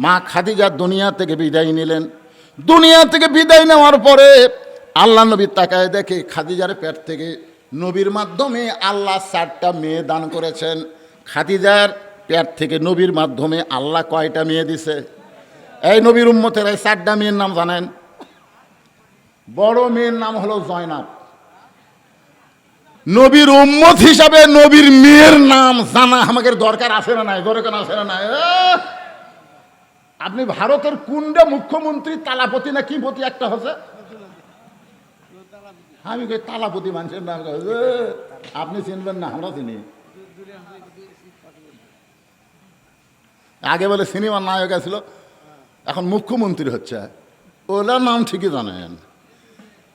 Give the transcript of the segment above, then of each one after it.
মা খাদিজা দুনিয়া থেকে বিদায় নিলেন। দুনিয়া থেকে বিদায় নেওয়ার পরে আল্লাহ নবী তাকায় দেখে খাদিজার পেট থেকে নবীর মাধ্যমে আল্লাহ 4টা মেয়ে দান করেছেন। খাদিজার পেট থেকে নবীর মাধ্যমে আল্লাহ কয়টা মেয়ে দিছে? এই নবীর উম্মতের এই 4টা মেয়ের নাম জানেন? বড় মেয়ের নাম হলো জয়নাব। নবীর উম্মত হিসাবে নবীর মেয়ের নাম জানা আমাদের দরকার আছে না নাই? দরকার আছে না নাই? আপনি ভারতের কোনটা মুখ্যমন্ত্রী তালাপতি না কি পতি একটা হচ্ছে? আমি তালাপতি মানুষের নাম আপনি চিনবেন না, আমরা চিনি। আগে বলে সিনেমার নায়ক ছিল, এখন মুখ্যমন্ত্রী হচ্ছে। ওলার নাম ঠিকই জানেন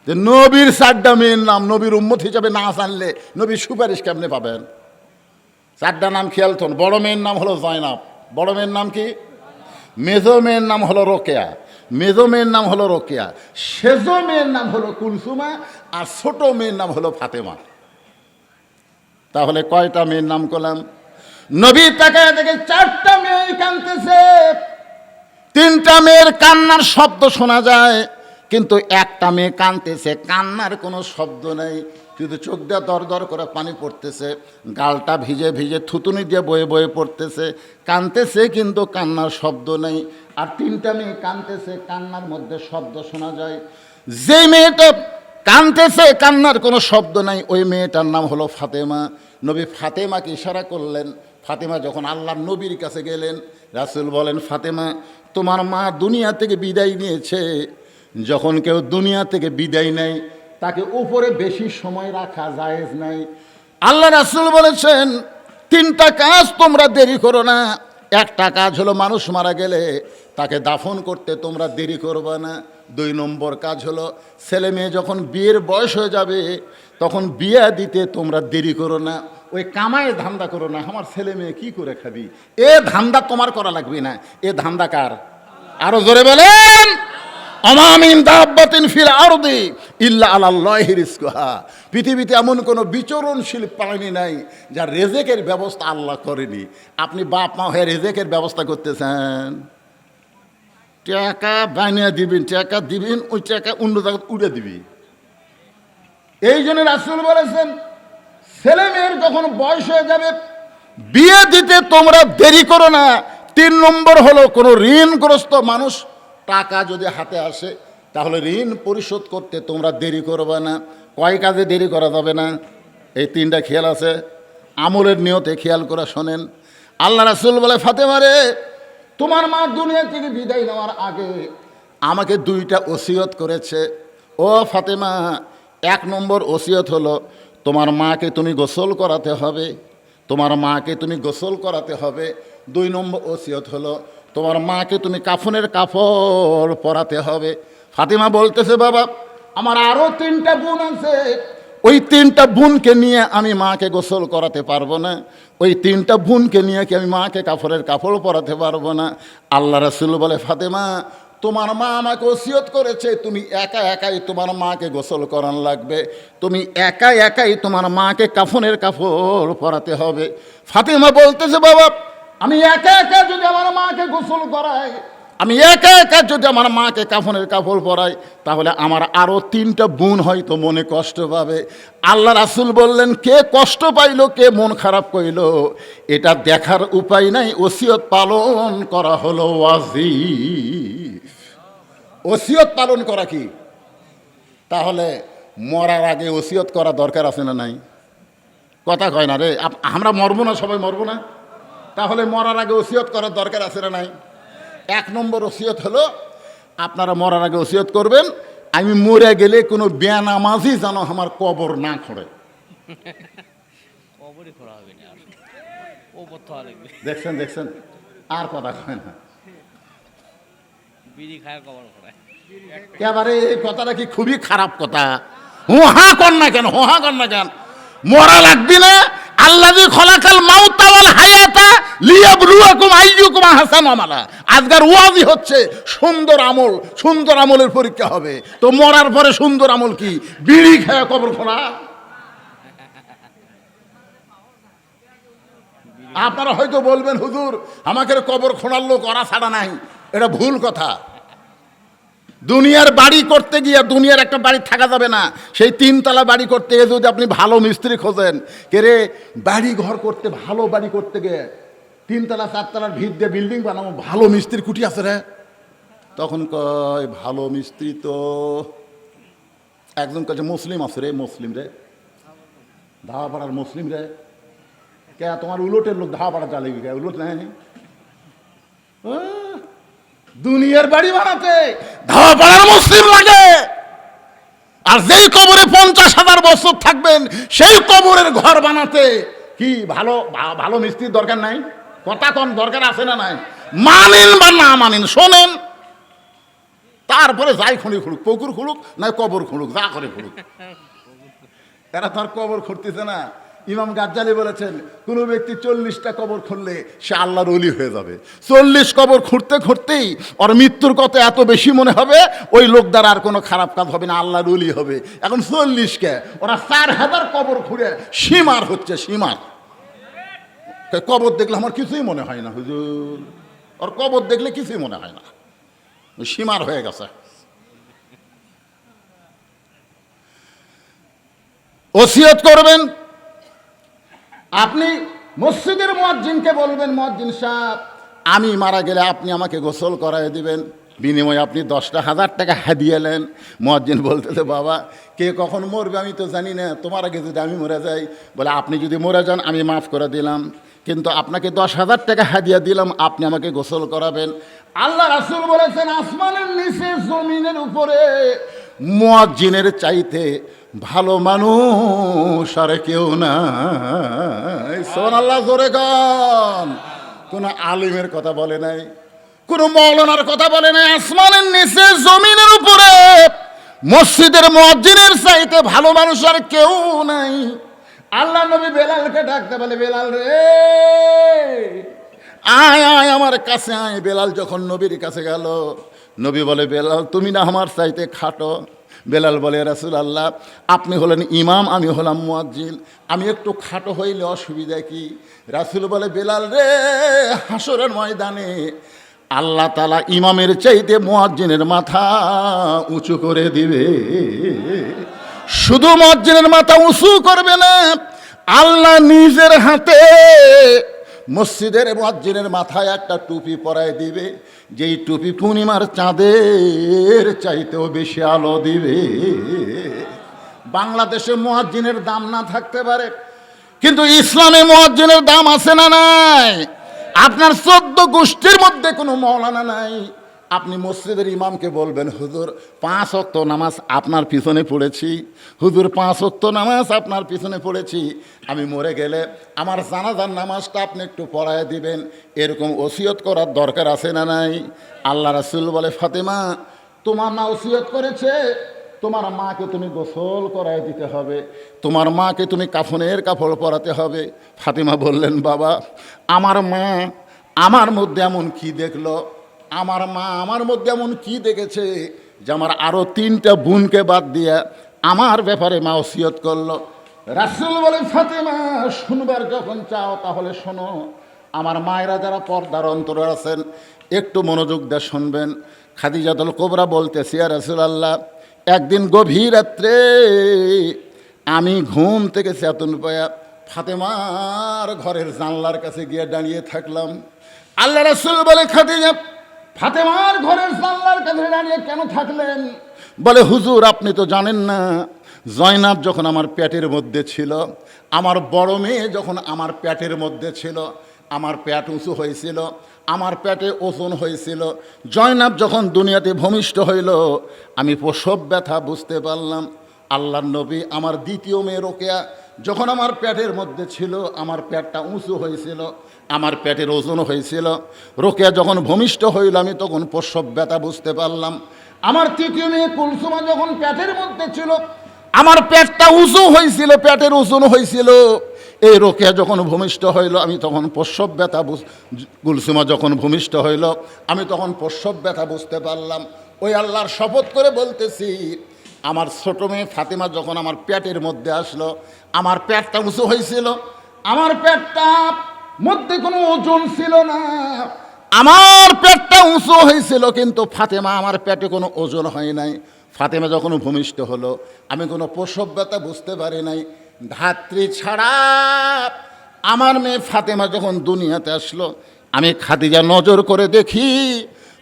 যে নবীর 4টা মেয়ের নাম নবীর উম্মত হিসাবে না জানলে নবীর সুপারিশ কেমনে পাবেন? 4টা নাম খেয়াল থন। বড় মেয়ের নাম হলো জয়নাব। বড় মেয়ের নাম কি? মেজো মেয়ের নাম হলো রোকেয়া। মেজো মেয়ের নাম হলো রোকেয়া। সেজো মেয়ের নাম হলো কুলসুমা। আর ছোট মেয়ের নাম হলো ফাতেমা। তাহলে কয়টা মেয়ের নাম করলাম? নবী তাকায় দেখে 4টা মেয়ে কাঁদতেছে। 3টা মেয়ের কান্নার শব্দ শোনা যায়, কিন্তু একটা মেয়ে কাঁদতেছে, কান্নার কোনো শব্দ নেই, শুধু চোখ দিয়ে দর দর করে পানি পড়তেছে, গালটা ভিজে ভিজে থুতুনি দিয়ে বয়ে বয়ে পড়তেছে, কাঁদতেছে কিন্তু কান্নার শব্দ নেই। আর 3টা মেয়ে কাঁদতেছে, কান্নার মধ্যে শব্দ শোনা যায়। যে মেয়েটা কাঁদতেছে কান্নার কোনো শব্দ নাই, ওই মেয়েটার নাম হলো ফাতেমা। নবী ফাতেমাকে ইশারা করলেন। ফাতেমা যখন আল্লাহর নবীর কাছে গেলেন, রাসূল বলেন, ফাতেমা তোমার মা দুনিয়া থেকে বিদায় নিয়েছে। যখন কেউ দুনিয়া থেকে বিদায় নেয় তাকে উপরে বেশি সময় রাখা জায়েজ নাই। আল্লাহ রাসূল বলেছেন 3টা কাজ তোমরা দেরি করো না। একটা কাজ হলো মানুষ মারা গেলে তাকে দাফন করতে তোমরা দেরি করবে না। 2 নম্বর কাজ হলো ছেলে মেয়ে যখন বিয়ের বয়স হয়ে যাবে তখন বিয়ে দিতে তোমরা দেরি করো না। ওই কামায় ধান্দা করো না, আমার ছেলে মেয়ে কি করে খাবি, এ ধান্দা তোমার করা লাগবে না। এ ধান্দা কার? আরো জোরে বলেন। আমা মিন দাব্বাতিন ফিল আরদি ইল্লা আলাল্লাহি রিজকুহা। পৃথিবীতে এমন কোনো বিচরণশীল প্রাণী নাই যার রেজেকের ব্যবস্থা আল্লাহ করেনি। আপনি বাপ মা হয়ে রেজেকের ব্যবস্থা করতেছেন, টাকা বানিয়ে দিবেন, টাকা দিবেন, ওই টাকা অন্য জায়গায় উড়ে দিবি। এই জন্য রাসূল বলেছেন ছেলে মেয়ের যখন বয়স হয়ে যাবে বিয়ে দিতে তোমরা দেরি করো না। 3 নম্বর হলো কোনো ঋণগ্রস্ত মানুষ টাকা যদি হাতে আসে তাহলে ঋণ পরিশোধ করতে তোমরা দেরি করবে না। কয় কাজে দেরি করা যাবে না? এই 3টা খেয়াল আছে, আমলের নিয়তে খেয়াল করে শোনেন। আল্লাহ রাসূল বলে, ফাতেমা রে, তোমার মা দুনিয়া থেকে বিদায় নেওয়ার আগে আমাকে 2টা ওসিয়ত করেছে। ও ফাতেমা, 1 নম্বর ওসিয়ত হলো তোমার মাকে তুমি গোসল করাতে হবে, তোমার মাকে তুমি গোসল করাতে হবে। 2 নম্বর ওসিয়ত হলো তোমার মাকে তুমি কাফনের কাপড় পরাতে হবে। ফাতেমা বলতেছে, বাবা আমার আরও 3টা বোন আছে, ওই 3টা বোনকে নিয়ে আমি মাকে গোসল করাতে পারবো না, ওই 3টা বোনকে নিয়ে কি আমি মাকে কাফনের কাপড় পরাতে পারবো না। আল্লাহ রাসূল বলে, ফাতেমা তোমার মা আমাকে ওসিয়ত করেছে তুমি একা একাই তোমার মাকে গোসল করান লাগবে, তুমি একা একাই তোমার মাকে কাফনের কাপড় পরাতে হবে। ফাতেমা বলতেছে, বাবা আমি একা একা যদি আমার মাকে গোসল করাই, আমি একা একা যদি আমার মাকে কাফনের কাপড় পরাই, তাহলে আমার আরও 3টা বোন হয়তো মনে কষ্ট পাবে। আল্লাহ রাসূল বললেন, কে কষ্ট পাইল, কে মন খারাপ কইল, এটা দেখার উপায় নাই, ওসিয়ত পালন করা হলো ওয়াজিব। ওসিয়ত পালন করা কি? তাহলে মরার আগে ওসিয়ত করা দরকার আছে না নাই? কথা কয় না রে, আমরা মরবো না, সবাই মরবো না, তাহলে মরার আগে ওসিয়ত করার দরকার আছে না নাই? 1 নম্বর ওসিয়ত হলো আপনারা মরার আগে ওসিয়ত করবেন, আমি মরে গেলে কোনো বেনামাজি যেন আমার কবর না খোঁড়ে। দেখছেন দেখছেন, আর কথা কয় না। এবারে এই কথাটা কি খুবই খারাপ কথা? হুহা কর না কেন, হুহা কর না কেন? মরা লাগবি না। আল্লাযী খলাকাল মাউতা ওয়াল হায়াতা লিয়াবলুয়াকুম আইয়ুকুম আহসানু আমালা। আজকের ওয়াজি হচ্ছে সুন্দর আমল, সুন্দর আমলের পরীক্ষা হবে। তো মরার পরে সুন্দর আমল কি? বিড়ি খায় কবর খোঁড়া? আপনারা হয়তো বলবেন, হুজুর আমাকে কবর খোঁড়ার লোক ওরা ছাড়া নাই। এটা ভুল কথা। দুনিয়ার বাড়ি করতে গিয়ে দুনিয়ার একটা বাড়ি থাকা যাবে না। সেই 3 তলা বাড়ি করতে গিয়ে যদি আপনি ভালো মিস্ত্রি খোঁজেন, কে রে বাড়ি ঘর করতে, ভালো বাড়ি করতে গিয়ে 3 তলা 4 তলার ভিত দিয়ে বিল্ডিং বানাবো, ভালো মিস্ত্রি কুটি আছে রে? তখন কয় ভালো মিস্ত্রি তো একজন কাছে মুসলিম আছে রে, মুসলিম রে, ধাওয়াপাড়ার মুসলিম রে। কে তোমার উলটের লোক ধাওয়াপাড়া চালে কে উলট নাই? দুনিয়ার বাড়ি বানাতে ধাওয়াপাড়ার মুসলিম লাগে। আর যেই কবরে 50,000 বছর থাকবেন সেই কবরের ঘর বানাতে কি ভালো ভালো মিস্ত্রির দরকার নাই? কথা কোন দরকার আছে না নাই? মানেন বা না মানেন, শোনেন, তারপরে যাই খুঁড়ি খুঁড়ুক, পুকুর খুঁড়ুক না কবর খুঁড়ুক, যা করে খুঁড়ুক। এরা তো আর কবর খুঁড়তেছে না। ইমাম গাজ্জালি বলেছেন কোন ব্যক্তি 40টা কবর খুঁড়লে সে আল্লাহর ওলি হয়ে যাবে। 40 কবর খুঁড়তে খুঁড়তেই ওর মৃত্যুর কথা এত বেশি মনে হবে, ওই লোক দ্বারা আর কোনো খারাপ কাজ হবে না, আল্লাহর ওলি হবে। এখন 40কে ওরা 4000 কবর খুঁড়ে সীমার হচ্ছে, সীমার। কবর দেখলে আমার কিছুই মনে হয় না হুজুর, ওর কবর দেখলে কিছুই মনে হয় না, সীমার হয়ে গেছে। ওসিয়ত করবেন আপনি, মসজিদের মুয়াজ্জিনকে বলবেন, মুয়াজ্জিন সাহেব আমি মারা গেলে আপনি আমাকে গোসল করায় দিবেন, বিনিময়ে আপনি 10,000 টাকা হাদিয়া নেন। মুয়াজ্জিন বলতেছে বাবা কে কখন মরবে আমি তো জানি না, তোমার আগে যদি আমি মরে যাই, বলে আপনি যদি মরে যান আমি মাফ করে দিলাম, কিন্তু আপনাকে 10,000 টাকা হাদিয়া দিলাম, আপনি আমাকে গোসল করাবেন। আল্লাহ রাসূল বলেছেন আসমানের নিচে জমিনের উপরে মুয়াজ্জিনের চাইতে ভালো মানুষ আর কেউ নাই। সুবহানাল্লাহ, জোরে গান। কোন আলিমের কথা বলে নাই, কোন মাওলানার কথা বলে নাই। আসমানের নিচে জমিনের উপরে মসজিদের মুয়াজ্জিনের চাইতে ভালো মানুষ আর কেউ নাই। আল্লাহ নবী বেলালকে ডাকতে বলে বেলাল রে আয় আয় আমার কাছে আয়। বেলাল যখন নবীর কাছে গেল, নবী বলে বেলাল তুমি না আমার চাইতে খাটো। বেলাল বলে রাসূলুল্লাহ আপনি হলেন ইমাম, আমি হলাম মুয়াজ্জিন, আমি একটু খাটো হইলে অসুবিধা কি? রাসূল বলে বেলাল রে হাসরের ময়দানে আল্লাহ তাআলা ইমামের চাইতে মুয়াজ্জিনের মাথা উঁচু করে দিবে। শুধু মুয়াজ্জিনের মাথা উঁচু করবে না, আল্লাহ নিজের হাতে মসজিদের মুয়াজ্জিনের মাথায় একটা টুপি পরায় দিবে, যেই টুপি পূর্ণিমার চাঁদের চাইতেও বেশি আলো দিবে। বাংলাদেশে মুয়াজ্জিনের দাম না থাকতে পারে, কিন্তু ইসলামে মুয়াজ্জিনের দাম আছে না নাই? আপনার 14 গোষ্ঠীর মধ্যে কোনো মাওলানা নাই। আপনি মসজিদের ইমামকে বলবেন হুজুর 5 ওয়াক্ত নামাজ আপনার পিছনে পড়েছি, হুজুর 5 ওয়াক্ত নামাজ আপনার পিছনে পড়েছি, আমি মরে গেলে আমার জানাজার নামাজটা আপনি একটু পড়ায় দিবেন। এরকম ওসিয়ত করার দরকার আছে না নাই? আল্লাহ রাসূল বলে ফাতেমা তোমার মা ওসিয়ত করেছে, তোমার মাকে তুমি গোসল করায় দিতে হবে, তোমার মাকে তুমি কাফনের কাপড় পরাতে হবে। ফাতেমা বললেন বাবা আমার মা আমার মধ্যে এমন কি দেখলো, আমার মা আমার মধ্যে এমন কি দেখেছে যে আমার আরো 3টা বোনকে বাদ দিয়ে আমার ব্যাপারে মা ওসিয়ত করলো। রাসূল বলে ফাতেমা শুনবার যখন চাও তাহলে শোনো। আমার মায়েরা যারা পর্দার অন্তরে আছেন একটু মনোযোগ দিয়ে শুনবেন। খাদিজাতুল কুবরা বলতেছি ইয়া রাসূলুল্লাহ একদিন গভীর রাত্রে আমি ঘুম থেকে চেতন পায়া ফাতেমার ঘরের জানলার কাছে গিয়ে দাঁড়িয়ে থাকলাম। আল্লাহ রাসূল বলে খাদিজা ফাতেমার ঘরের জানলার কাছে দাঁড়িয়ে কেন থাকলেন? বলে হুজুর আপনি তো জানেন না, জয়নাব যখন আমার পেটের মধ্যে ছিল, আমার বড় মেয়ে যখন আমার পেটের মধ্যে ছিল, আমার পেট উঁচু হয়েছিল, আমার পেটে ওজন হয়েছিল। জয়নাব যখন দুনিয়াতে ভূমিষ্ঠ হইল আমি প্রসব ব্যথা বুঝতে পারলাম। আল্লাহর নবী আমার দ্বিতীয় মেয়ে রোকেয়া যখন আমার পেটের মধ্যে ছিল, আমার পেটটা উঁচু হয়েছিল, আমার পেটের ওজন হয়েছিল। রোকেয়া যখন ভূমিষ্ঠ হইল আমি তখন প্রসব ব্যথা বুঝতে পারলাম। আমার তৃতীয় মেয়ে কুলসুমা যখন পেটের মধ্যে ছিল, আমার পেটটা উঁচু হয়েছিল, পেটের ওজন হয়েছিল। এই রোকেয়া যখন ভূমিষ্ঠ হইল আমি তখন প্রসব ব্যথা কুলসুমা যখন ভূমিষ্ঠ হইল আমি তখন প্রসব ব্যথা বুঝতে পারলাম। ওই আল্লাহর শপথ করে বলতেছি, আমার ছোট মেয়ে ফাতেমা যখন আমার পেটের মধ্যে আসলো, আমার পেটটা উঁচু হয়েছিল, আমার পেটটা মধ্যে কোনো ওজন ছিল না। আমার পেটটা উঁচু হয়েছিল, কিন্তু ফাতেমা আমার পেটে কোনো ওজন হয় নাই। ফাতেমা যখন ভূমিষ্ঠ হলো, আমি কোনো প্রসব ব্যথা বুঝতে পারি নাই। ধাত্রী ছাড়া আমার মেয়ে ফাতেমা যখন দুনিয়াতে আসলো, আমি খাদিজা নজর করে দেখি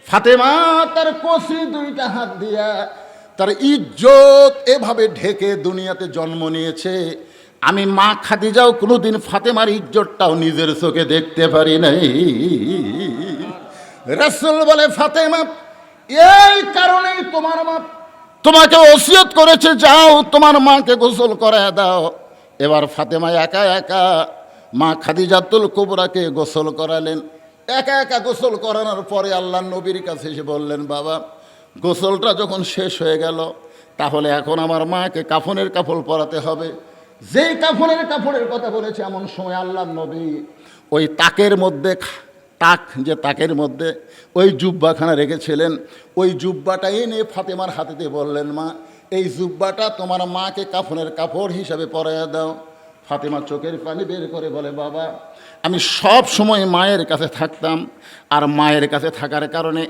ফাতেমা তার কষি দুইটা হাত দিয়া তার ইজ্জত এভাবে ঢেকে দুনিয়াতে জন্ম নিয়েছে। আমি মা খাদিজাও কোনোদিন ফাতেমার ইজ্জতটাও নিজের চোখে দেখতে পারি নাই। রাসূল বলে, ফাতেমা, এই কারণেই তোমার মা তোমাকে ওসিয়ত করেছে, যাও তোমার মাকে গোসল করায় দাও। এবার ফাতেমা একা একা মা খাদিজাতুল কুবরাকে গোসল করালেন। একা একা গোসল করানোর পরে আল্লাহর নবীর কাছে এসে বললেন, বাবা, গোসলটা যখন শেষ হয়ে গেল, তাহলে এখন আমার মাকে কাফনের কাপড় পরাতে হবে। যেই কাফনের কাপড়ের কথা বলেছে, এমন সময় আল্লাহর নবী ওই তাকের মধ্যে, যে তাকের মধ্যে ওই জুব্বাখানা রেখেছিলেন, ওই জুব্বাটা এনে ফাতেমার হাতে দিয়ে বললেন, মা, এই জুব্বাটা তোমার মাকে কাফনের কাপড় হিসাবে পরাইয়া দাও। ফাতেমা চোখের পানি বের করে বলে, বাবা, আমি সব সময় মায়ের কাছে থাকতাম, আর মায়ের কাছে থাকার কারণে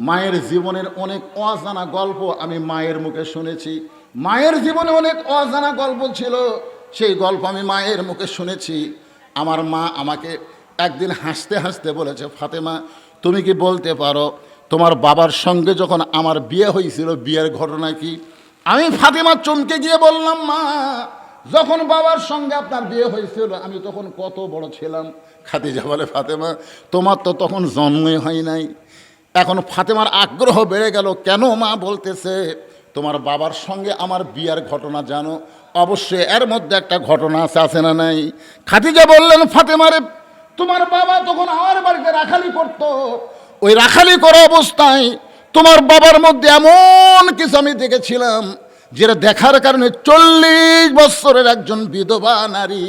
মায়ের জীবনের অনেক অজানা গল্প আমি মায়ের মুখে শুনেছি। মায়ের জীবনে অনেক অজানা গল্প ছিল, সেই গল্প আমি মায়ের মুখে শুনেছি। আমার মা আমাকে একদিন হাসতে হাসতে বলেছে, ফাতেমা, তুমি কি বলতে পারো তোমার বাবার সঙ্গে যখন আমার বিয়ে হয়েছিল, বিয়ের ঘটনা কি? আমি ফাতেমা চমকে গিয়ে বললাম, মা, যখন বাবার সঙ্গে আপনার বিয়ে হয়েছিল আমি তখন কত বড় ছিলাম? খাদিজা বলে, ফাতেমা, তোমার তো তখন জন্মই হয় নাই। এখন ফাতেমার আগ্রহ বেড়ে গেল, কেন মা বলতেছে তোমার বাবার সঙ্গে আমার বিয়ার ঘটনা জানো? অবশ্যই এর মধ্যে একটা ঘটনা আছে না নাই? খাদিজা বললেন, ফাতেমারে, তোমার বাবা তখন আমার বাড়িতে রাখালি করত। ওই রাখালি করা অবস্থায় তোমার বাবার মধ্যে এমন কিছু আমি দেখেছিলাম, যেটা দেখার কারণে 40 বছরের একজন বিধবা নারী,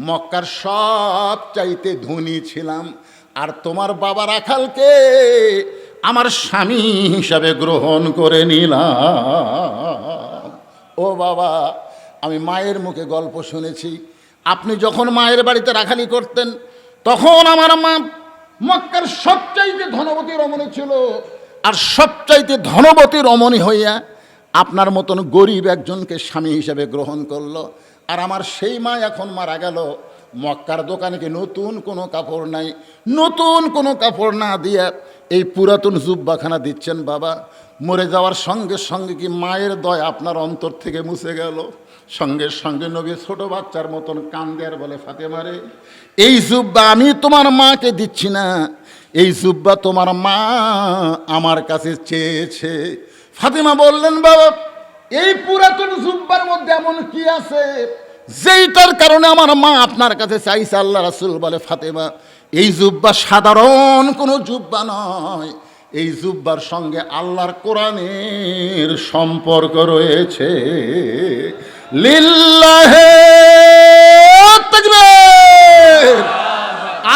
মক্কার সব চাইতে ধনী ছিলাম। আর তোমার বাবা রাখালকে আমার স্বামী হিসাবে গ্রহণ করে নিলাম। ও বাবা, আমি মায়ের মুখে গল্প শুনেছি, আপনি যখন মায়ের বাড়িতে রাখালি করতেন, তখন আমার মা মক্কার সবচাইতে ধনবতী রমণী ছিল। আর সবচাইতে ধনবতী রমণী হইয়া আপনার মতন গরিব একজনকে স্বামী হিসেবে গ্রহণ করলো। আর আমার সেই মা এখন মারা গেল, মক্কার দোকানে কি নতুন কোনো কাপড় নাই, নতুন কোনো কাপড় না দিয়ে এই পুরাতন জুব্বাখানা দিচ্ছেন। বাবা, মরে যাওয়ার সঙ্গে সঙ্গে কি মায়ের দয় আপনার অন্তর থেকে মুছে গেল? সঙ্গে সঙ্গে নবী ছোট বাচ্চার মতন কান্দে আর বলে, ফাতেমারে, এই জুব্বা আমি তোমার মাকে দিচ্ছি না, এই জুব্বা তোমার মা আমার কাছে চেয়েছে। ফাতেমা বললেন, বাবা, এই পুরাতন জুব্বার মধ্যে এমন কি আছে যেইটার কারণে আমার মা আপনার কাছে চাইছে? আল্লাহ রাসূল বলে, ফাতেমা, এই জুব্বা সাধারণ কোনো জুব্বা নয়, এই জুব্বার সঙ্গে আল্লাহর কোরআনের সম্পর্ক রয়েছে। লিল্লাহে তাকবীর!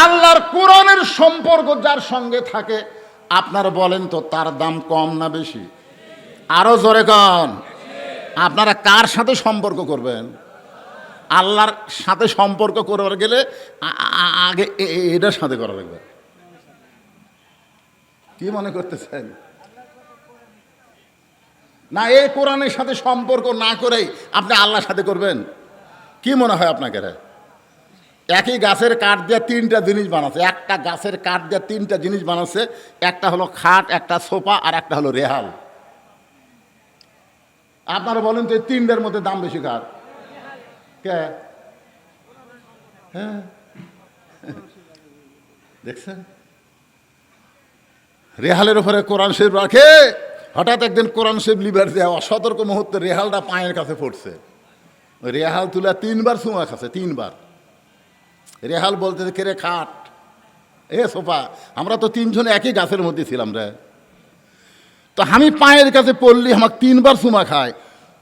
আল্লাহর কোরআনের সম্পর্ক যার সঙ্গে থাকে, আপনারা বলেন তো তার দাম কম না বেশি? আরো জোরে কন। আপনারা কার সাথে সম্পর্ক করবেন? আল্লাহর সাথে সম্পর্ক করবার গেলে আগে এটার সাথে করা লাগবে। কি মনে করতেছেন? না, এই কোরআনের সাথে সম্পর্ক না করেই আপনি আল্লাহর সাথে করবেন? কি মনে হয় আপনাকে? একই গাছের কাঠ দিয়ে 3টা জিনিস বানাচ্ছে, একটা গাছের কাঠ দিয়ে 3টা জিনিস বানাচ্ছে। একটা হলো খাট, একটা সোফা, আর একটা হলো রেহাল। আপনারা বলেন তো, এই 3টার মধ্যে দাম বেশি কার? কে? হ্যাঁ, দেখছেন? রেহালের উপরে কোরআন শরীফ রাখে। হঠাৎ একদিন কোরআন শরীফ লিবার দেওয়া অসতর্ক মুহূর্তে রেহালটা পায়ের কাছে পড়ছে। রেহাল তুলে 3বার চুমা খাচ্ছে, 3বার। রেহাল বলতে, কে রে খাট, এ সোফা, আমরা তো 3জন একই গাছের মধ্যে ছিলাম রে, তো আমি পায়ের কাছে পড়লি আমাকে 3বার চুমা খায়,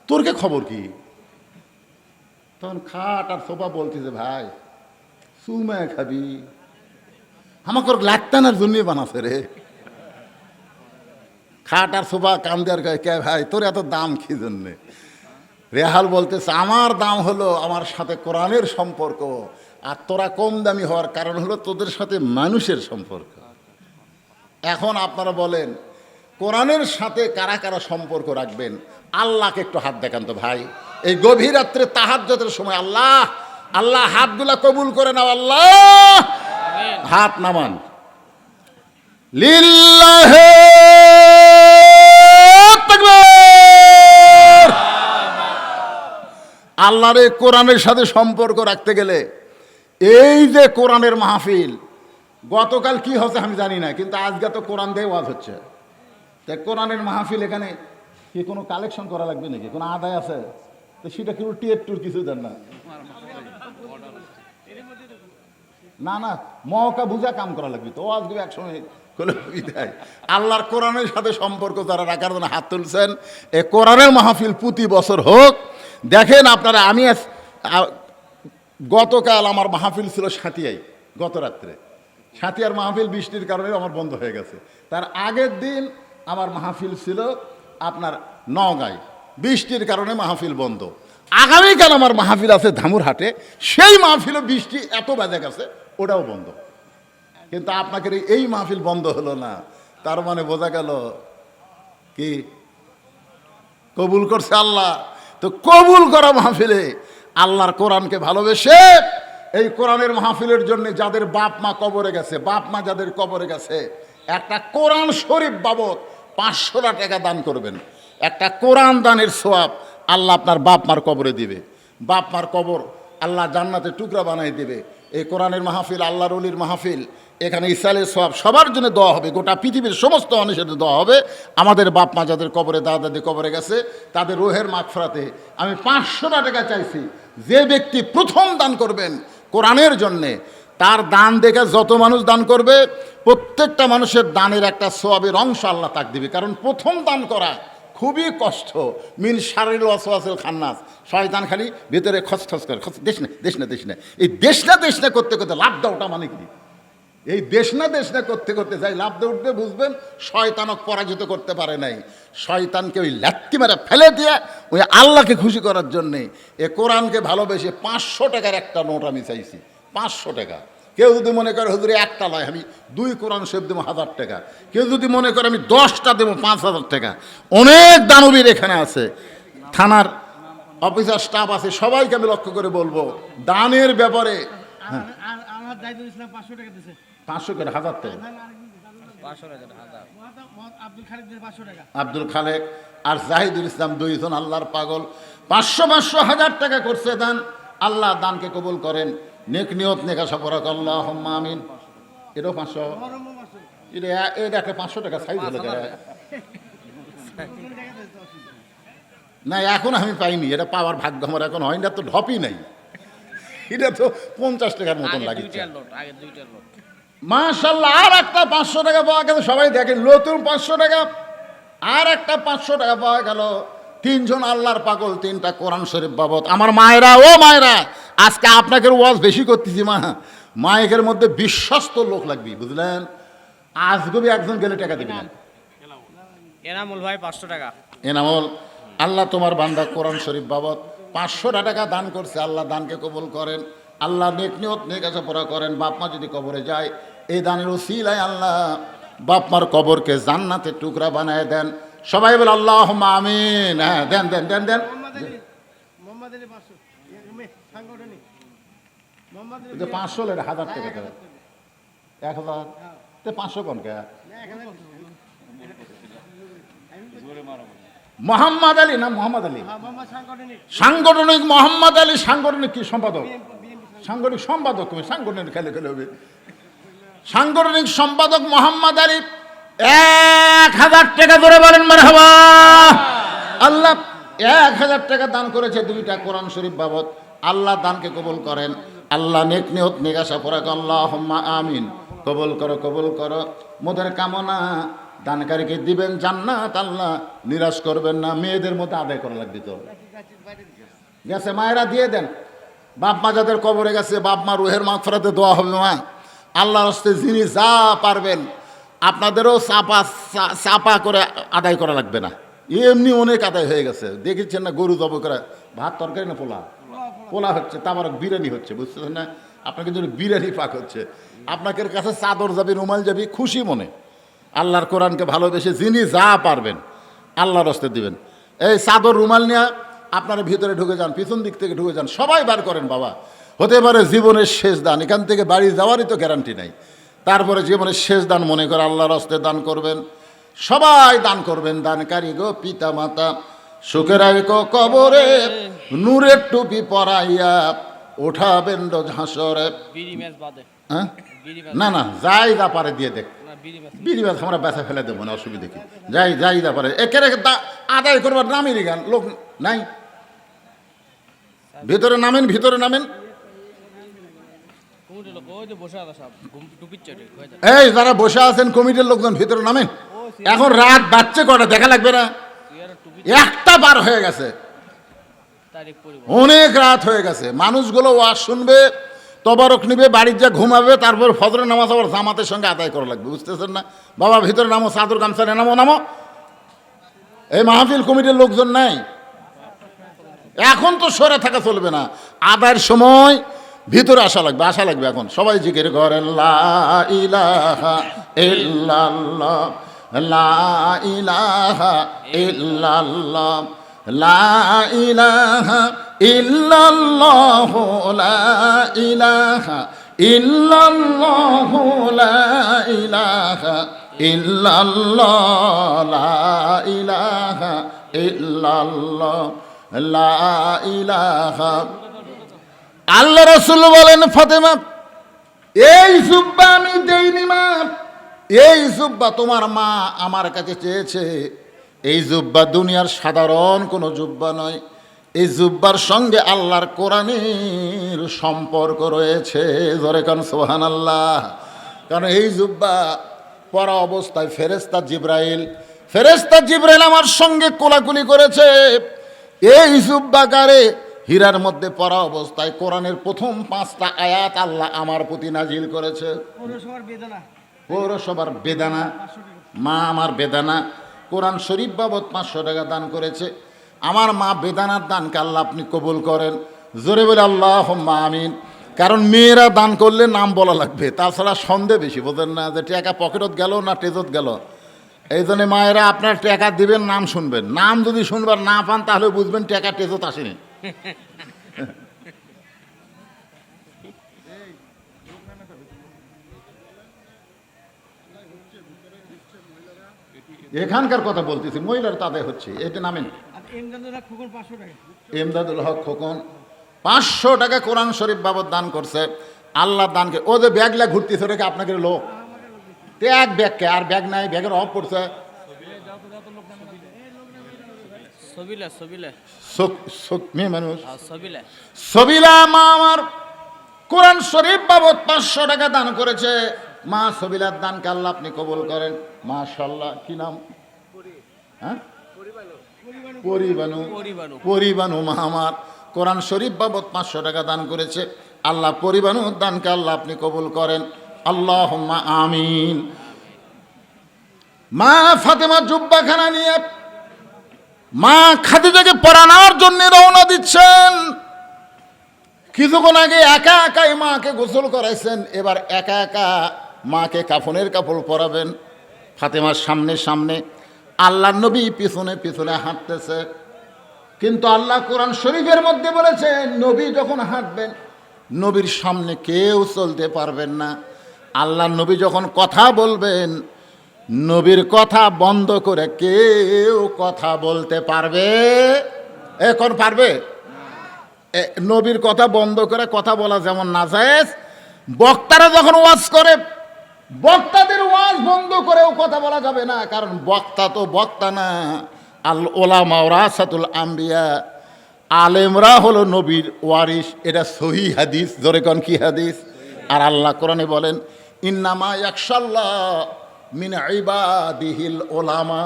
তোর কে খবর কি? তখন খাট আর সোফা বলতেছে, ভাই চুমা খাবি, আমাকে লাগতানার জন্য বানাছে রে। খাট আর সোফা কান দেওয়ার কে ভাই, তোর এত দাম কি জন্যে? রেহাল বলতেছে, আমার দাম হলো আমার সাথে কোরআনের সম্পর্ক, আর তোরা কম দামি হওয়ার কারণ হলো তোদের সাথে মানুষের সম্পর্ক। এখন আপনারা বলেন কোরআনের সাথে কারা কারা সম্পর্ক রাখবেন? আল্লাহকে একটু হাত দেখান তো ভাই। এই গভীর রাত্রে তাহাজ্জুদের সময় আল্লাহ আল্লাহ হাতগুলা কবুল করে নাও আল্লাহ। হাত নামান। লিল্লাহি তাকবীর। আল্লাহর এই কোরআনের সাথে সম্পর্ক রাখতে গেলে এই যে কোরআনের মাহফিল, গতকাল কি হচ্ছে আমি জানি না, কিন্তু আজকে তো কোরআন দিয়ে ওয়াজ হচ্ছে। তাই কোরআনের মাহফিল এখানে কি কোনো কালেকশন করা লাগবে নাকি? কোনো আদায় আছে? তো সেটা কেউ টিয়ের টুর কিছু দেন না। না না, মহকা বুঝা কাম করা লাগবে তো। আজকে একসময় আল্লাহর কোরআনের সাথে সম্পর্ক যারা রাখার জন্য হাত তুলছেন, এই কোরআনের মাহফিল প্রতি বছর হোক। দেখেন আপনারা, আমি গতকাল আমার মাহফিল ছিল সাঁতিয়ায়, গত রাত্রে সাঁতিয়ার মাহফিল বৃষ্টির কারণে আমার বন্ধ হয়ে গেছে। তার আগের দিন আমার মাহফিল ছিল আপনার নওগাঁয়, বৃষ্টির কারণে মাহফিল বন্ধ। আগামীকাল আমার মাহফিল আছে ধামুরহাটে, সেই মাহফিলও বৃষ্টি এত বাজে গেছে, ওটাও বন্ধ। কিন্তু আপনাকে এই মাহফিল বন্ধ হলো না, তার মানে বোঝা গেল কি কবুল করছে আল্লাহ। তো কবুল করা মাহফিলে আল্লাহর কোরআনকে ভালোবেসে এই কোরআনের মাহফিলের জন্য যাদের বাপ মা কবরে গেছে, বাপ মা যাদের কবরে গেছে, একটা কোরআন শরীফ বাবদ 500 টাকা দান করবেন। একটা কোরআন দানের সওয়াব আল্লাহ আপনার বাপ মার কবরে দিবে। বাপ মার কবর আল্লাহ জান্নাতে টুকরা বানাই দিবে। এই কোরআনের মাহফিল, আল্লাহর ওলির মাহফিল, এখানে ইসালের সওয়াব সবার জন্য দেওয়া হবে, গোটা পৃথিবীর সমস্ত মানুষের দেওয়া হবে। আমাদের বাপ মা যাদের কবরে, দাদা দাদি কবরে গেছে, তাদের রোহের মাগফিরাতে আমি 500 টাকা চাইছি। যে ব্যক্তি প্রথম দান করবেন কোরআনের জন্যে, তার দান দেখে যত মানুষ দান করবে, প্রত্যেকটা মানুষের দানের একটা সওয়াবের অংশ আল্লাহ তাক দিবে। কারণ প্রথম দান করা খুবই কষ্ট। মিন শারিল ওয়াসওয়াসিল খান্নাস, শয়তান খালি ভিতরে খসখস করে, দেশ না দেশ না দেশ না। এই দেশ না করতে করতে লাভ দেওয়াটা মানে কি? এই দেশ না করতে করতে যাই লাভ দিয়ে উঠবে, বুঝবেন শয়তানক পরাজিত করতে পারে নাই। শয়তানকে ওই লাত্তি মেরে ফেলে দিয়ে ওই আল্লাহকে খুশি করার জন্যে এ কোরআনকে ভালোবেসে 500 টাকার একটা নোট আমি চাইছি। 500 টাকা। কেউ যদি মনে করে হুজুরে একটা নয়, আমি 2 কোরআন শরীফ দেবো 1000 টাকা। কেউ যদি মনে করে আমি 10টা দেবো 5000 টাকা। অনেক দানবীর এখানে আছে, থানার অফিসার স্টাফ আছে, সবাইকে আমি লক্ষ্য করে বলবো দানের ব্যাপারে। 500 করে 1000 টাকা আব্দুল খালেক আর জাহিদুল ইসলাম, 2 জন আল্লাহর পাগল, 500 1000 টাকা করছে দান। আল্লাহ দানকে কবুল করেন। নেক নিয়ত নেকা সফরক আল্লাহুম্মা আমিন। এটাও 500, এটা একটা 500 টাকা সাইজ হলো না, এখন আমি পাইনি। এটা পাওয়ার ভাগ্য আমার এখন হয় না, তো ঢপই নাই। এটা তো 50 টাকার মতন লাগে। মাশাআল্লাহ, আর একটা 500 টাকা পাওয়া গেল। সবাই দেখেন, নতুন 500 টাকা, আর একটা 500 টাকা পাওয়া গেল। 3 জন আল্লাহর পাগল, 3টা কোরআন শরীফ বাবদ। আমার মায়েরা, ও মায়েরা, আজকে আপনাকে ওয়াজ বেশি করতেছি। মায়ের মধ্যে বিশ্বস্ত লোক লাগবে, বুঝলেন? আজগবি একজন গেলে টাকা দিবি না। এনামুল ভাই 500 টাকা। এনামুল, আল্লাহ তোমার বান্দা কোরআন শরীফ বাবদ 500 টাকা দান করছে। আল্লাহ দানকে কবুল করেন। আল্লাহ নেক নিয়ত নেক আশা করেন। বাপ মা যদি কবরে যায়, এই দানের উসিলায় আল্লাহ বাপ মার কবরকে জান্নাতের টুকরা বানায় দেন। সবাই বলে আল্লাহুম্মা আমিন। হ্যাঁ, দেন দেন দেন দেন। 500 লেটে 1000 টাকা, 1000 500 কোন কে? মোহাম্মদ আলী না, মোহাম্মদ আলী সাংগঠনিক, মোহাম্মদ আলী সাংগঠনিক কি সম্পাদক? সাংগঠনিক সম্পাদক, সাংগঠনিক খেলে খেলে হবে। সাংগঠনিক সম্পাদক মোহাম্মদ আলী 1000 টাকা ধরে বলেন মারহাবা। আল্লাহ 1000 টাকা দান করেছে 2টা কোরআন শরীফ বাবদ। আল্লাহ দানকে কবুল করেন। আল্লাহ নেক নিয়ত নেক আশা পরাক আল্লাহুম্মা আমিন। কবুল করো, কবুল করো। মোদের কামনা দানকারীকে দিবেন জান্নাত, আল্লাহ নিরাশ করবেন না। মেয়েদের মতো আদায় করা লাগবে তো গেছে, মায়েরা দিয়ে দেন। বাপ মা যাদের কবরে গেছে, বাপ মা রুহের মাগফিরাতে দোয়া হবে। মা আল্লাহর হস্তে যিনি যা পারবেন, আপনাদেরও চাপা করে আদায় করা লাগবে না। এমনি অনেক আদায় হয়ে গেছে, দেখেছেন না? গরু জব করে ভাত তরকারি না পোলা হচ্ছে, তারপর বিরিয়ানি হচ্ছে, বুঝতেছেন না? আপনাকে যদি বিরিয়ানি পাক হচ্ছে, আপনাদের কাছে চাদর যাবি, রুমাল যাবি, খুশি মনে। আল্লাহর কোরআনকে ভালোবেসে যিনি যা পারবেন আল্লাহর হস্তে দিবেন। এই চাদর রুমাল নিয়ে আপনারা ভিতরে ঢুকে যান, পিছন দিক থেকে ঢুকে যান, সবাই বার করেন বাবা। হতে পারে জীবনের শেষ দান, এখান থেকে বাড়ি যাওয়ারই তো গ্যারান্টি নাই। তারপরে জীবনের শেষ দান মনে করে আল্লাহর হস্তে দান করবেন। সবাই দান করবেন। দানকারী গো পিতা মাতা, সুখের আইকো কবরে, নূরের টুপি পরাইয়া ওঠাবেন রোজ হাসরে। বিড়ি ম্যাচ বাদে। হ্যাঁ, বিড়ি ম্যাচ না না, যাই দা পারে দিয়ে দেখ। না, বিড়ি ম্যাচ। বিড়ি বাস আমরা বেচা ফেলে দেবো না, অসুবিধা কি? যাই দা পারে একে আদায় করবার নামেরই গান লোক নাই। ভিতরে নামেন, ভিতরে নামেন। কমিটির লোক ওই যে বসে আছে সব টুপির চটে হয়ে যায়। এই যারা বসে আছেন কমিটির লোকজন ভিতরে নামেন। এখন রাত বাচ্চা কটা দেখা লাগবে না? চেয়ারের টুপি একটা বার হয়ে গেছে, তারিখ পরিবার। অনেক রাত হয়ে গেছে। মানুষগুলো ওয়াজ শুনবে, তবারক নিবে, বাড়ির যা ঘুমাবে, তারপর ফজরের নামাজ আবার জামাতের সঙ্গে আদায় করা লাগবে। বুঝতেছেন না বাবা? ভিতরে নামো, চাদর গামছা নিয়ে নামো নামো। এই মাহফিল কমিটির লোকজন নাই, এখন তো সরে থাকা চলবে না। আদায়ের সময় ভিতরে আসা লাগবে। এখন সবাই জিকির করেন লা ইলাহা ইল্লাল্লাহ, লা ইলাহা ইল্লাল্লাহ, লা ইলাহা ইল্লাল্লাহ, লা ইলাহা ইল্লাল্লাহ, লা ইলাহা ইল্লাল্লাহ, লা ইলাহা ইল্লাল্লাহ, লা ইলাহা। আল্লাহ রাসূল বলেন, ফাতেমা এই জুব্বা আমি দেইনি মা, এই জুব্বা তোমার মা আমার কাছে চেয়েছে। এই জুব্বা দুনিয়ার সাধারণ কোনো জুব্বা নয়, এই জুব্বার সঙ্গে আল্লাহর কোরআনের সম্পর্ক রয়েছে। জোরে কান সুবহানাল্লাহ। কারণ এই জুব্বা পরা অবস্থায় ফেরেশতা জিবরাইল আমার সঙ্গে কোলাকুলি করেছে। এই জুব্বাকারে হীরার মধ্যে পরা অবস্থায় কোরআনের প্রথম 5টা আয়াত আল্লাহ আমার প্রতি নাজিল করেছে। পৌরসভার বেদানা, মা আমার বেদানা কোরআন শরীফ বাবদ 500 টাকা দান করেছে। আমার মা বেদানার দানকে আল্লাহ আপনি কবুল করেন। জোরে বলে আল্লাহুম্মা আমিন। কারণ মেয়েরা দান করলে নাম বলা লাগবে, তাছাড়া সন্দেহ বেশি, বোঝেন না যে টাকা পকেটত গেল না টেজত গেল। এই জন্য মায়েরা আপনার টাকা দিবেন, নাম শুনবেন। নাম যদি শুনবার না পান তাহলে বুঝবেন টাকা টেজত আসেনি। এখানকার কথা বলতেছি, মহিলার তাদের হচ্ছে। এটা নামেন এমদাদুল হক খোকন 500 টাকা কোরআন শরীফ বাবদ দান করছে। আল্লাহ দানকে ও যে ব্যাগলা ঘুরতেছে ওটাকে আপনাদের লোক এক ব্যাগকে আর ব্যাগ নাই, ব্যাগের অভাব পড়ছে। সবিলা মা আমার কোরআন শরীফ বাবদ 500 টাকা দান করেছে। মা সবিলার দানকে আল্লাহ আপনি কবুল করেন। মাশাআল্লাহ। কি নাম? হ্যাঁ, পরিবানু মা আমার কোরআন শরীফ বাবদ 500 টাকা দান করেছে। আল্লাহ পরিবানুর দানকে আল্লাহ আপনি কবুল করেন। আল্লাহুম্মা আমিন। মা ফাতেমা জুব্বাখানা নিয়ে মা খাদিজাকে পরানোর জন্য রওনা দিচ্ছেন। কিছুক্ষণ আগে একা একাই মাকে গোসল করাইছেন, এবার একা একা মাকে কাফনের কাপড় পরাবেন। ফাতেমার সামনে সামনে, আল্লাহ নবী পিছনে পিছনে হাঁটতেছে। কিন্তু আল্লাহ কোরআন শরীফের মধ্যে বলেছেন নবী যখন হাঁটবেন নবীর সামনে কেউ চলতে পারবেন না। আল্লাহ নবী যখন কথা বলবেন নবীর কথা বন্ধ করে কেউ কথা বলতে পারবে? এখন পারবে? নবীর কথা বন্ধ করে কথা বলা যেমন নাজায়েজ, বক্তারা যখন ওয়াজ করে বক্তাদের ওয়াজ বন্ধ করেও কথা বলা যাবে না। কারণ বক্তা তো বক্তা না, আল ওলামা ওয়ারাসাতুল আম্বিয়া, আলেমরা হলো নবীর ওয়ারিস। এটা সহি হাদিস। জোরে কোন কি হাদিস? আর আল্লাহ কোরআনে বলেন ইন্নামা ইয়াখশাল্লাহ মিন ইবাদিহিল ওলামা।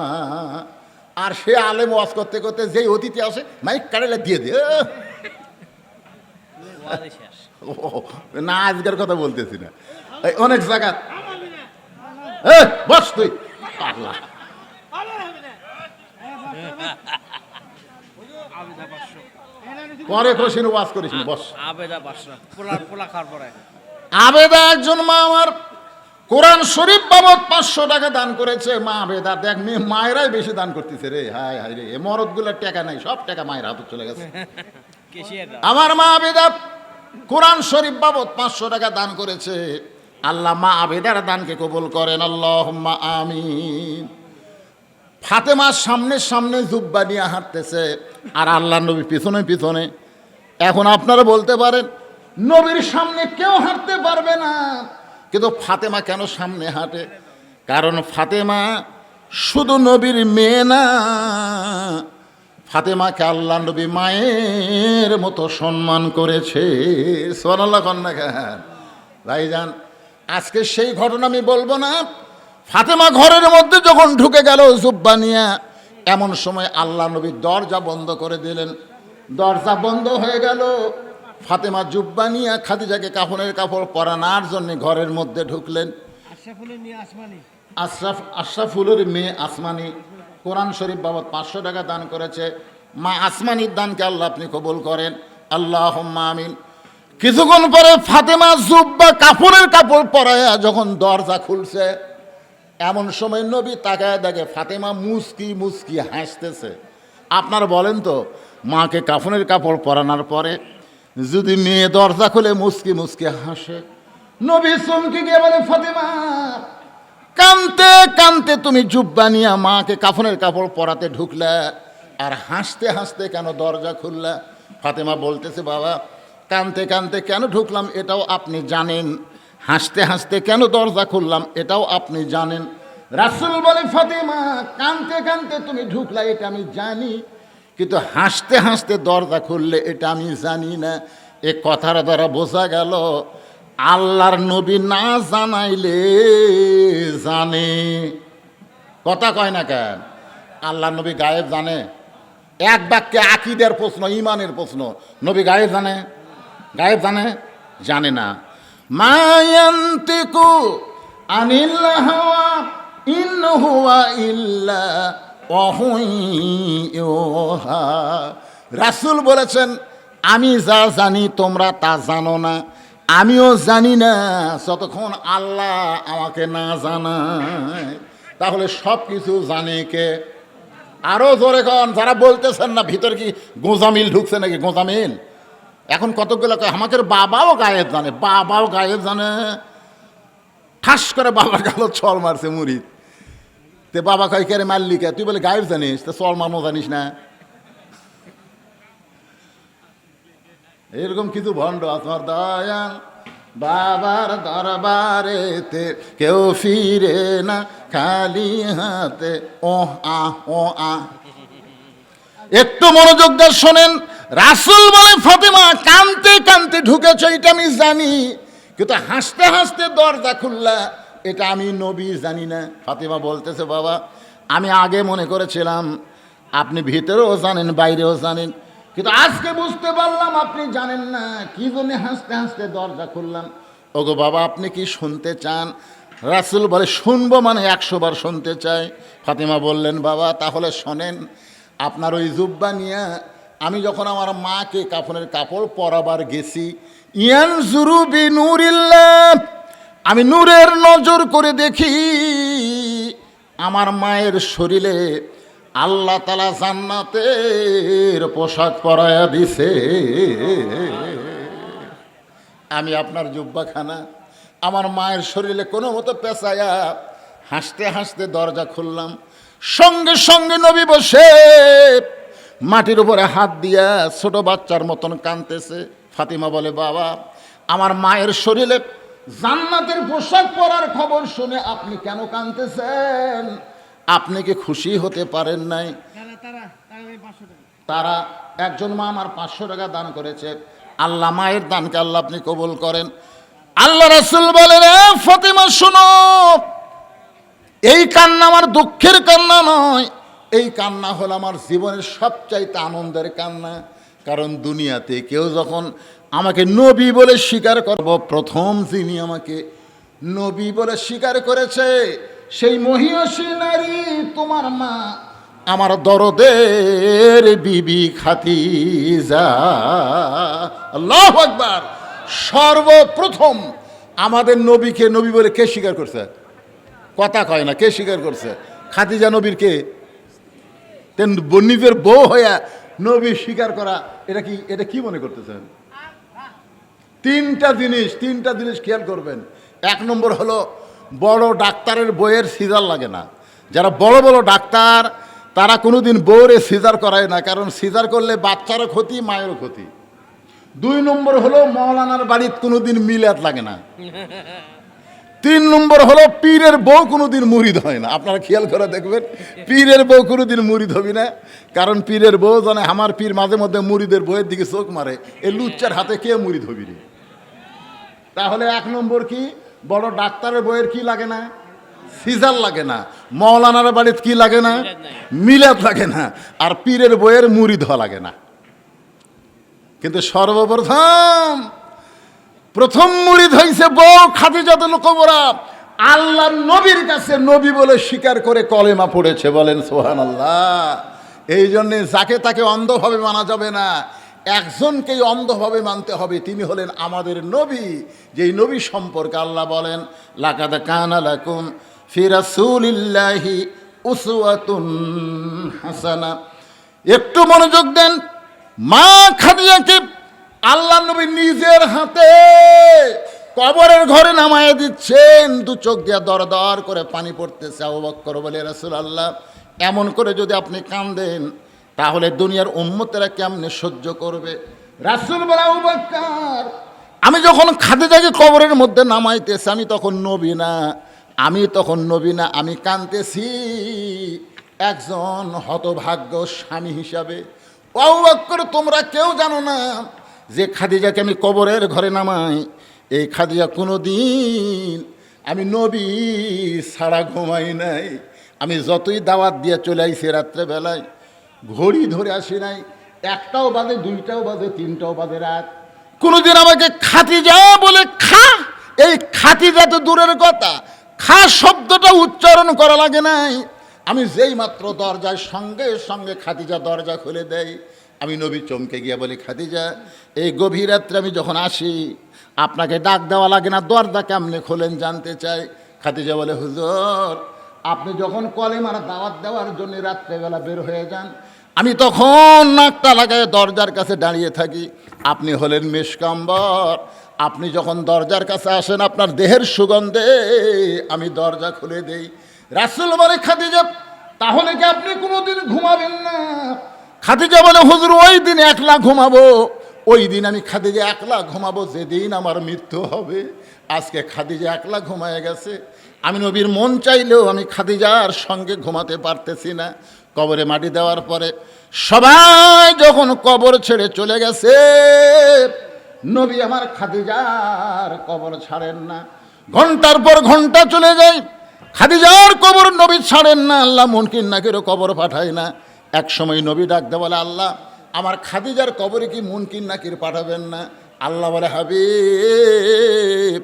আর সে আলেম ওয়াজ করতে করতে যেই অতিথি আসে মাইক কাড়ালে দিয়ে দিয়ে না, আজকের কথা বলতেছি না, অনেক জায়গা বস তুই আল্লাহ পরে খুশি ওয়াজ করিস বস। আবেদা একজন মা আমার কোরআন শরীফ বাবদ 500 টাকা দান করেছে মা আবেদা। দেখ মেয়ে মায়েরাই বেশি দান করতেছে রে, হায় হায় রে, এ মরদগুলোর টাকা নাই, সব টাকা মায়ের হাতে চলে গেছে। কেশিয়ার দাম। আমার মা আবেদা কোরআন শরীফ বাবদ 500 টাকা দান করেছে। আল্লাহ মা আবেদার দানকে কবুল করেন, আল্লাহুম্মা আমিন। ফাতেমা সামনে সামনে জুব্বা নিয়ে হাঁটতেছে আর আল্লাহ নবী পিছনে পিছনে। এখন আপনারা বলতে পারেন নবীর সামনে কেউ হাঁটতে পারবে না, কিন্তু ফাতেমা কেন সামনে হাঁটে? কারণ ফাতেমা শুধু নবীর মেয়ে না, ফাতেমাকে আল্লাহ নবী মায়ের মতো সম্মান করেছে। সুবহানাল্লাহ কন্যা খান ভাইজান, আজকে সেই ঘটনা আমি বলবো না। ফাতেমা ঘরের মধ্যে যখন ঢুকে গেল জুব্বা নিয়ে, এমন সময় আল্লাহ নবী দরজা বন্ধ করে দিলেন। দরজা বন্ধ হয়ে গেল। ফাতেমা জুব্বা নিয়ে খাদিজাকে কাফনের কাপড় পরানোর জন্য ঘরের মধ্যে ঢুকলেন। আশরাফুলের মেয়ে আসমানি কোরআন শরীফ বাবদ 500 টাকা দান করেছে। মা আসমানির দানকে আল্লাহ আপনি কবুল করেন, আল্লাহুম্মা আমিন। কিছুক্ষণ পরে ফাতেমা জুব্বা কাপড়ের কাপড় পরায়া যখন দরজা খুলছে, এমন সময় নবী তাকায় দেখে ফাতেমা মুস্কি মুস্কি হাসতেছে। আপনারা বলেন তো, মাকে কাফনের কাপড় পরানোর পরে যদি মেয়ে দরজা খুলে মুস্কি মুস্কি হাসে, নবী চমকে গিয়ে বলে, ফাতেমা কানতে কানতে তুমি জুব্বা নিয়ে মাকে কাফনের কাপড় পরাতে ঢুকলা, আর হাসতে হাসতে কেন দরজা খুললা? ফাতেমা বলতেছে, বাবা কানতে কানতে কেন ঢুকলাম এটাও আপনি জানেন, হাসতে হাসতে কেন দরজা খুললাম এটাও আপনি জানেন। রাসূল বলে, ফাতেমা কানতে কানতে তুমি ঢুকলা এটা আমি জানি, কিন্তু হাসতে হাসতে দরজা খুললে এটা আমি জানি না। এ কথার দ্বারা বোঝা গেল আল্লাহর নবী না জানাইলে জানে। কথা কয় না কেন? আল্লাহর নবী গায়েব জানে? এক বাক্যে আকীদার প্রশ্ন, ঈমানের প্রশ্ন, নবী গায়েব জানে? গায়েব জানে? জানে না। মা ইয়ান্তিকু আনিল হাওয়া ইন হুয়া ইল্লা ওয়াহয়ুহা। রাসূল বলেছেন, আমি যা জানি তোমরা তা জানো না, আমিও জানি না যতক্ষণ আল্লাহ আমাকে না জানায়। তাহলে সব কিছু জানে কে? আরও জোরে কন, যারা বলতেছেন না ভিতরে কি গোজামিল ঢুকছে নাকি? গোজামিল এখন কতগুলো কয় আমাকে বাবাও গায়েব জানে, বাবাও গায়েব জানে। ঠাস করে বাবার গাল ছল মারছে মুরিদ। তে বাবা কয় কে রে মাল্লিকা, তুই বলে গায়েব জানিস, তো ছল মারনো জানিস না? এরকম কিছু ভণ্ড আপনার দয়াল বাবার দরবারেতে কেউ ফিরে না খালি হাতে। ও আহ ও আহ, একটু মনোযোগ দিয়ে শোনেন। রাসূল বলে, ফাতেমা কানতে কানতে ঢুকেছ এটা আমি জানি, কিন্তু হাসতে হাসতে দরজা খুললা এটা আমি নবী জানি না। ফাতেমা বলতেছে, বাবা আমি আগে মনে করেছিলাম আপনি ভিতরেও জানেন বাইরেও জানেন, কিন্তু আজকে বুঝতে পারলাম আপনি জানেন না, কি জন্য হাসতে হাসতে দরজা খুললাম। ওগো বাবা আপনি কি শুনতে চান? রাসূল বলে, শুনবো মানে 100 বার শুনতে চাই। ফাতেমা বললেন, বাবা তাহলে শোনেন, আপনার ওই জুব্বা নিয়ে আমি যখন আমার মাকে কাফনের কাপড় পরাবার গেছি, ইয়ানজুরু বিনুরিল্লাহ, আমি নূরের নজর করে দেখি আমার মায়ের শরীরে আল্লাহ তাআলা জান্নাতের পোশাক পরায়া দিছে। আমি আপনার জুব্বাখানা আমার মায়ের শরীরে কোনো মতো পেঁচায়া হাসতে হাসতে দরজা খুললাম। সঙ্গে সঙ্গে নবী বসে মাটির উপরে হাত দিয়া ছোট বাচ্চার মতন কাঁদতেছে। ফাতিমা বলে, বাবা আমার মায়ের শরীরে জান্নাতের পোশাক পরার খবর শুনে আপনি কেন কাঁদতেছেন? আপনি কি খুশি হতে পারেন নাই? তারা একজন মা আমার 500 টাকা দান করেছে। আল্লাহ মায়ের দানকে আল্লাহ আপনি কবুল করেন। আল্লাহ রাসূল বলেন, ফাতিমা শোনো, এই কান্না আমার দুঃখের কান্না নয়, এই কান্না হলো আমার জীবনের সবচাইতে আনন্দের কান্না। কারণ দুনিয়াতে কেউ যখন আমাকে নবী বলে স্বীকার করব, প্রথম যিনি আমাকে নবী বলে স্বীকার করেছে সেই মহিয়সী নারী তোমার মা, আমার দরদের বিবি খাদিজা। আল্লাহু আকবার। সর্বপ্রথম আমাদের নবীকে নবী বলে কে স্বীকার করছে? কথা কয় না, কে স্বীকার করছে? খাদিজা নবীর কে? নিজের বউ হইয়া নবী স্বীকার করা, এটা কি মনে করতেছেন? তিনটা জিনিস খেয়াল করবেন। এক নম্বর হলো, বড় ডাক্তারের বইয়ের সিজার লাগে না। যারা বড় বড় ডাক্তার তারা কোনোদিন বউরে সিজার করায় না, কারণ সিজার করলে বাচ্চারও ক্ষতি, মায়েরও ক্ষতি। 2 নম্বর হলো, মৌলানার বাড়িতে কোনোদিন মিলাদ লাগে না। 3 নম্বর হলো, পীরের বউ কোনোদিন মুরিদ হয় না। আপনারা খেয়াল করে দেখবেন, পীরের বউ কোনোদিন মুরিদ হবি না, কারণ পীরের বউ জানে আমার পীর মাঝে মধ্যে মুরিদের বউয়ের দিকে চোখ মারে, এই লুচ্চার হাতে কে মুরিদ হবি রে? তাহলে 1 নম্বর কি, বড় ডাক্তারের বইয়ের কি লাগে না? সিজার লাগে না। মৌলানার বাড়িতে কি লাগে না? মিলাদ লাগে না। আর পীরের বইয়ের মুরিদ হওয়া লাগে না। কিন্তু প্রথম মুরিদ হয়েছে বউ খাদিজাতুল কুবরা। আল্লাহর নবীর কাছে নবী বলে স্বীকার করে কলেমা পড়েছে, বলেন সুবহানাল্লাহ। এই জন্যে যাকে তাকে অন্ধভাবে মানা যাবে না, একজনকেই অন্ধভাবে মানতে হবে, তিনি হলেন আমাদের নবী। যেই নবী সম্পর্কে আল্লাহ বলেন, লাকাদ কানা লাকুম ফি রাসূলিল্লাহি উসওয়াতুন হাসানা। একটু মনোযোগ দেন। মা খাদিজাকে আল্লাহ নবী নিজের হাতে কবরের ঘরে নামায় দিচ্ছেন, 2 চোখ দিয়া দর দর করে পানি পড়তেছে। আবু বকর বলে, রাসূলুল্লাহ, এমন করে যদি আপনি কাঁদেন তাহলে দুনিয়ার উম্মতেরা কেমনে সহ্য করবে? রাসূল বলে, আবু বকর, আমি যখন খাদিজাকে কবরের মধ্যে নামাইতেছি আমি তখন নবী না, আমি কাঁদতেছি একজন হতভাগ্য স্বামী হিসাবে। আবু বকর, তোমরা কেউ জানো না যে খাদিজাকে আমি কবরের ঘরে নামাই, এই খাদিজা কোনোদিন আমি নবী ছাড়া ঘুমাই নাই। আমি যতই দাওয়াত দিয়ে চলে আইছি রাত্রেবেলায়, ঘড়ি ধরে আসি নাই, 1টাও বাজে, 2টাও বাজে, 3টাও বাজে রাত, কোনোদিন আমাকে খাদিজা বলে এই খাদিজা তো দূরের কথা, শব্দটা উচ্চারণ করা লাগে নাই। আমি যেই মাত্র দরজায় সঙ্গে সঙ্গে খাদিজা দরজা খুলে দেয়, আমি নবী চমকে গিয়া বলি, খাদিজা, এই গভীর রাত্রে আমি যখন আসি আপনাকে ডাক দেওয়া লাগে না, দরজা কেমনে খোলেন জানতে চাই। খাদিজা বলে, হুজুর, আপনি যখন কলেমার দাওয়াত দেওয়ার জন্য রাত্রেবেলা বের হয়ে যান, আমি তখন নাকটা লাগায় দরজার কাছে দাঁড়িয়ে থাকি। আপনি হলেন মেশকাম্বর, আপনি যখন দরজার কাছে আসেন আপনার দেহের সুগন্ধে আমি দরজা খুলে দেই। রাসূল বলে, খাদিজা, তাহলে কি আপনি কোনোদিন ঘুমাবেন না? খাদিজা বলে, হুজুর, ওই দিন একলা ঘুমাবো, ওই দিন আমি খাদিজা একলা ঘুমাবো যেদিন আমার মৃত্যু হবে। আজকে খাদিজা একলা ঘুমায় গেছে, আমি নবীর মন চাইলেও আমি খাদিজার সঙ্গে ঘুমাতে পারতেছি না। কবরে মাটি দেওয়ার পরে সবাই যখন কবর ছেড়ে চলে গেছে, নবী আমার খাদিজার কবর ছাড়েন না। ঘন্টার পর ঘন্টা চলে যায়, খাদিজার কবর নবী ছাড়েন না। আল্লাহ মুনকির নাকিরও কবর পাঠায় না। এক সময় নবী ডাকতে বলে, আল্লাহ, আমার খাদিজার কবরে কি মুনকির নাকির পাঠাবেন না? আল্লাহ বলে, হাবিব,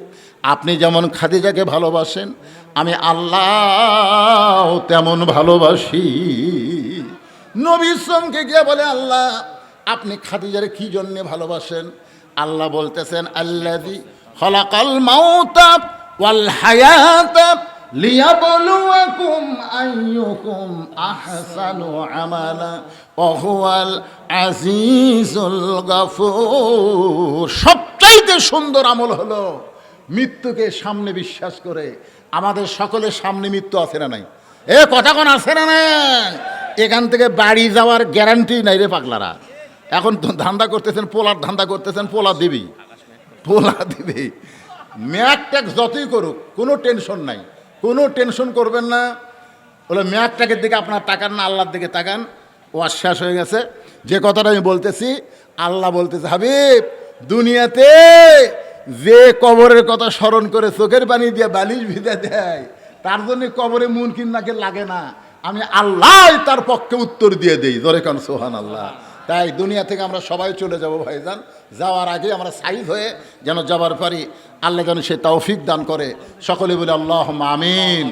আপনি যেমন খাদিজাকে ভালোবাসেন আমি আল্লাহ তেমন ভালোবাসি। নবী চমকে গিয়ে বলে, আল্লাহ, আপনি খাদিজারে কি জন্যে ভালোবাসেন? আল্লাহ বলতেছেন, আল্লাযী খালাকাল মাউতা ওয়াল হায়াতা লিয়াবলুয়াকুম আইয়ুকুম আহসানু আমালা ওয়া হুয়াল আজিজুল গাফুর। সবচাইতে সুন্দর আমল হলো মৃত্যুকে সামনে বিশ্বাস করে। আমাদের সকলের সামনে মৃত্যু আছে না নাই? কথা কোন আছে না নাই? এখান থেকে বাড়ি যাওয়ার গ্যারান্টি নাই রে পাগলারা। এখন তো ধান্দা করতেছেন, পোলার ধান্দা করতেছেন, পোলা দিবি। ম্যাক ট্যাক্স যতই করুক কোনো টেনশন নাই, কোনো টেনশন করবেন না। বলে ম্যাক ট্যাকের দিকে আপনার তাকান না, আল্লাহর দিকে তাকান। ও শেষ হয়ে গেছে। যে কথাটা আমি বলতেছি, আল্লাহ বলতেছে, হাবিব, দুনিয়াতে যে কবরের কথা স্মরণ করে চোখের পানি দিয়ে বালিশ ভিজে দেয়, তার জন্য কবরে মুনকির নাকির লাগে না, আমি আল্লাহ তার পক্ষে উত্তর দিয়ে দেই। জোরে কান সুবহানাল্লাহ। তাই দুনিয়া থেকে আমরা সবাই চলে যাব ভাইজান। যাওয়ার আগে আমরা সাইজ হয়ে যেন যাবার পারি, আল্লাহ যেন সে তৌফিক দান করে। সকলে বলে আল্লাহুম্মা আমিন।